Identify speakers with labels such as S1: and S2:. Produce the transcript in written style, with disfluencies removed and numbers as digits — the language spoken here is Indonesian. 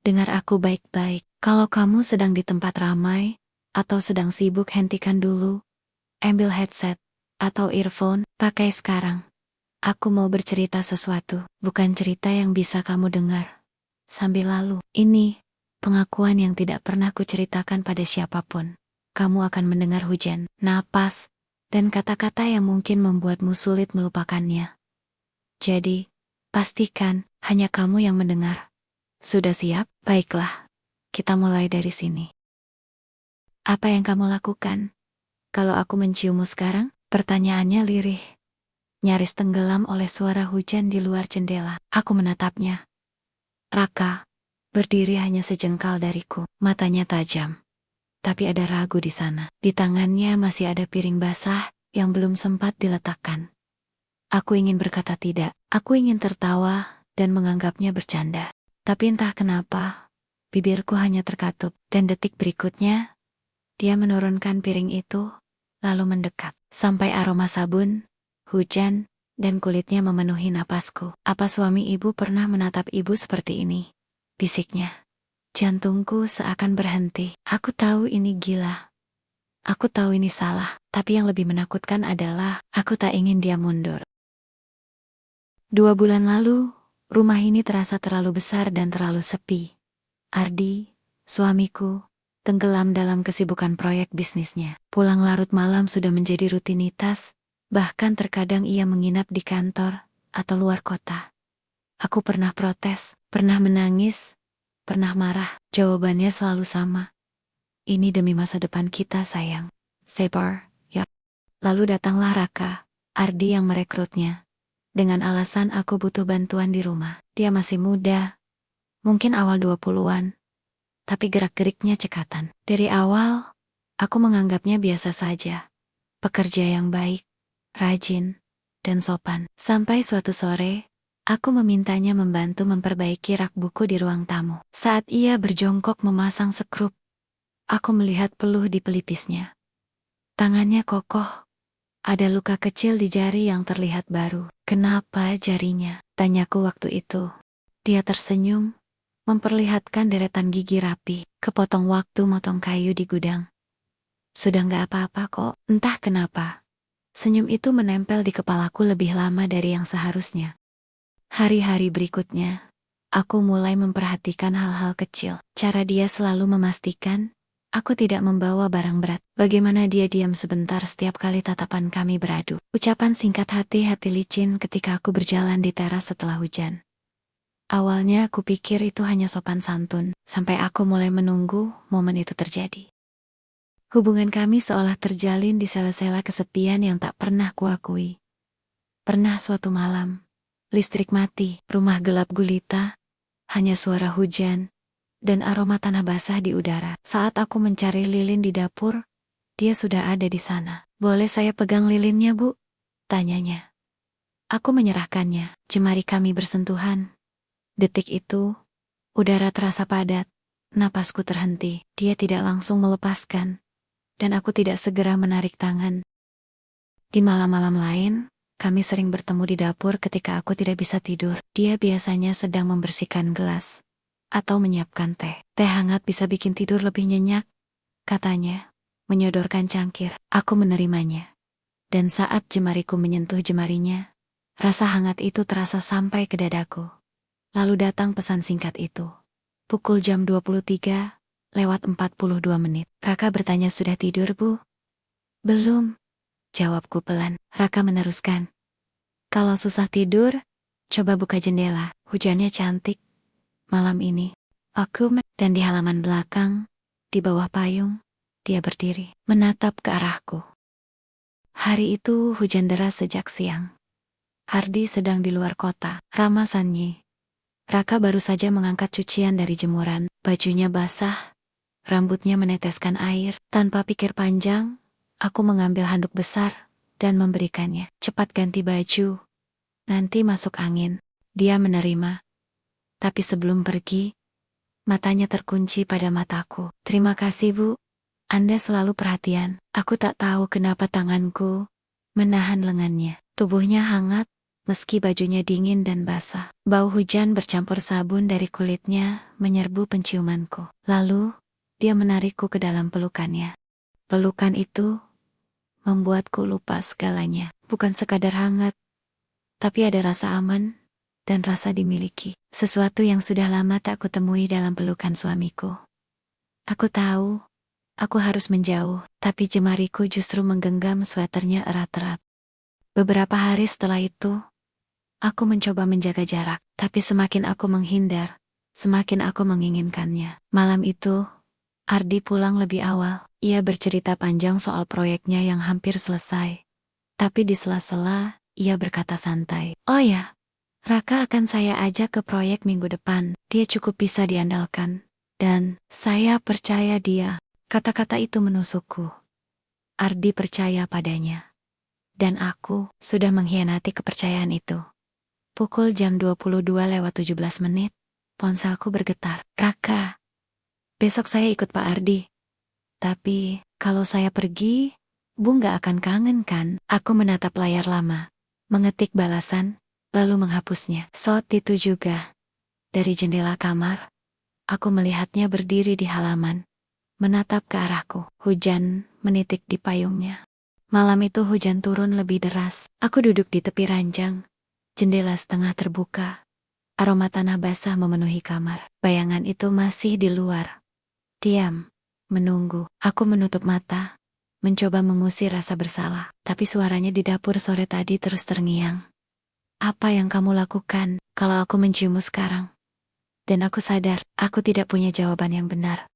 S1: dengar aku baik-baik. Kalau kamu sedang di tempat ramai, atau sedang sibuk, hentikan dulu. Ambil headset, atau earphone, pakai sekarang. Aku mau bercerita sesuatu, bukan cerita yang bisa kamu dengar sambil lalu. Ini pengakuan yang tidak pernah kuceritakan pada siapapun. Kamu akan mendengar hujan, napas, dan kata-kata yang mungkin membuatmu sulit melupakannya. Jadi, pastikan hanya kamu yang mendengar. Sudah siap? Baiklah, kita mulai dari sini. Apa yang kamu lakukan kalau aku menciummu sekarang? Pertanyaannya lirih, nyaris tenggelam oleh suara hujan di luar jendela. Aku menatapnya. Raka berdiri hanya sejengkal dariku, matanya tajam. Tapi ada ragu di sana. Di tangannya masih ada piring basah yang belum sempat diletakkan. Aku ingin berkata tidak, aku ingin tertawa dan menganggapnya bercanda. Tapi entah kenapa, bibirku hanya terkatup, dan detik berikutnya, dia menurunkan piring itu, lalu mendekat, sampai aroma sabun, hujan, dan kulitnya memenuhi napasku. Apa suami ibu pernah menatap ibu seperti ini? Bisiknya. Jantungku seakan berhenti. Aku tahu ini gila. Aku tahu ini salah, tapi yang lebih menakutkan adalah aku tak ingin dia mundur. 2 bulan lalu, rumah ini terasa terlalu besar dan terlalu sepi. Ardi, suamiku, tenggelam dalam kesibukan proyek bisnisnya. Pulang larut malam sudah menjadi rutinitas, bahkan terkadang ia menginap di kantor atau luar kota. Aku pernah protes, pernah menangis, pernah marah. Jawabannya selalu sama. Ini demi masa depan kita, sayang. Sabar, ya. Lalu datanglah Raka, Ardi yang merekrutnya. Dengan alasan aku butuh bantuan di rumah. Dia masih muda, mungkin awal 20-an. Tapi gerak-geriknya cekatan. Dari awal, aku menganggapnya biasa saja. Pekerja yang baik, rajin, dan sopan. Sampai suatu sore, aku memintanya membantu memperbaiki rak buku di ruang tamu. Saat ia berjongkok memasang sekrup, aku melihat peluh di pelipisnya. Tangannya kokoh. Ada luka kecil di jari yang terlihat baru. Kenapa jarinya? Tanyaku waktu itu. Dia tersenyum, memperlihatkan deretan gigi rapi, kepotong waktu motong kayu di gudang. Sudah nggak apa-apa kok, entah kenapa. Senyum itu menempel di kepalaku lebih lama dari yang seharusnya. Hari-hari berikutnya, aku mulai memperhatikan hal-hal kecil. Cara dia selalu memastikan aku tidak membawa barang berat. Bagaimana dia diam sebentar setiap kali tatapan kami beradu. Ucapan singkat hati-hati licin ketika aku berjalan di teras setelah hujan. Awalnya aku pikir itu hanya sopan santun, sampai aku mulai menunggu momen itu terjadi. Hubungan kami seolah terjalin di sela-sela kesepian yang tak pernah kuakui. Pernah suatu malam, listrik mati, rumah gelap gulita, hanya suara hujan, dan aroma tanah basah di udara. Saat aku mencari lilin di dapur, dia sudah ada di sana. Boleh saya pegang lilinnya, Bu? Tanyanya. Aku menyerahkannya, jemari kami bersentuhan. Detik itu, udara terasa padat, napasku terhenti. Dia tidak langsung melepaskan, dan aku tidak segera menarik tangan. Di malam-malam lain, kami sering bertemu di dapur ketika aku tidak bisa tidur. Dia biasanya sedang membersihkan gelas atau menyiapkan teh. Teh hangat bisa bikin tidur lebih nyenyak, katanya, menyodorkan cangkir. Aku menerimanya. Dan saat jemariku menyentuh jemarinya, rasa hangat itu terasa sampai ke dadaku. Lalu datang pesan singkat itu. Pukul jam 23:42. Raka bertanya, sudah tidur, Bu? Belum, jawabku pelan. Raka meneruskan. Kalau susah tidur, coba buka jendela. Hujannya cantik. Malam ini, dan di halaman belakang, di bawah payung, dia berdiri, menatap ke arahku. Hari itu hujan deras sejak siang. Ardi sedang di luar kota. Rama Sanyi. Raka baru saja mengangkat cucian dari jemuran. Bajunya basah, rambutnya meneteskan air. Tanpa pikir panjang, aku mengambil handuk besar dan memberikannya. Cepat ganti baju, nanti masuk angin. Dia menerima. Tapi sebelum pergi, matanya terkunci pada mataku. Terima kasih, Bu. Anda selalu perhatian. Aku tak tahu kenapa tanganku menahan lengannya. Tubuhnya hangat, meski bajunya dingin dan basah. Bau hujan bercampur sabun dari kulitnya menyerbu penciumanku. Lalu, dia menarikku ke dalam pelukannya. Pelukan itu membuatku lupa segalanya. Bukan sekadar hangat, tapi ada rasa aman dan rasa dimiliki. Sesuatu yang sudah lama tak kutemui dalam pelukan suamiku. Aku tahu, aku harus menjauh, tapi jemariku justru menggenggam sweaternya erat-erat. Beberapa hari setelah itu, aku mencoba menjaga jarak, tapi semakin aku menghindar, semakin aku menginginkannya. Malam itu, Ardi pulang lebih awal. Ia bercerita panjang soal proyeknya yang hampir selesai. Tapi di sela-sela, ia berkata santai, "Oh ya, Raka akan saya ajak ke proyek minggu depan. Dia cukup bisa diandalkan. Dan saya percaya dia." Kata-kata itu menusukku. Ardi percaya padanya. Dan aku sudah mengkhianati kepercayaan itu. Pukul jam 22:17, ponselku bergetar. "Raka, besok saya ikut Pak Ardi. Tapi, kalau saya pergi, Bu nggak akan kangen kan?" Aku menatap layar lama, mengetik balasan, lalu menghapusnya. Saat itu juga, dari jendela kamar, aku melihatnya berdiri di halaman, menatap ke arahku. Hujan menitik di payungnya. Malam itu hujan turun lebih deras. Aku duduk di tepi ranjang, jendela setengah terbuka. Aroma tanah basah memenuhi kamar. Bayangan itu masih di luar. Diam, menunggu. Aku menutup mata, mencoba mengusir rasa bersalah. Tapi suaranya di dapur sore tadi terus terngiang. "Apa yang kamu lakukan kalau aku menciummu sekarang?" Dan aku sadar, aku tidak punya jawaban yang benar.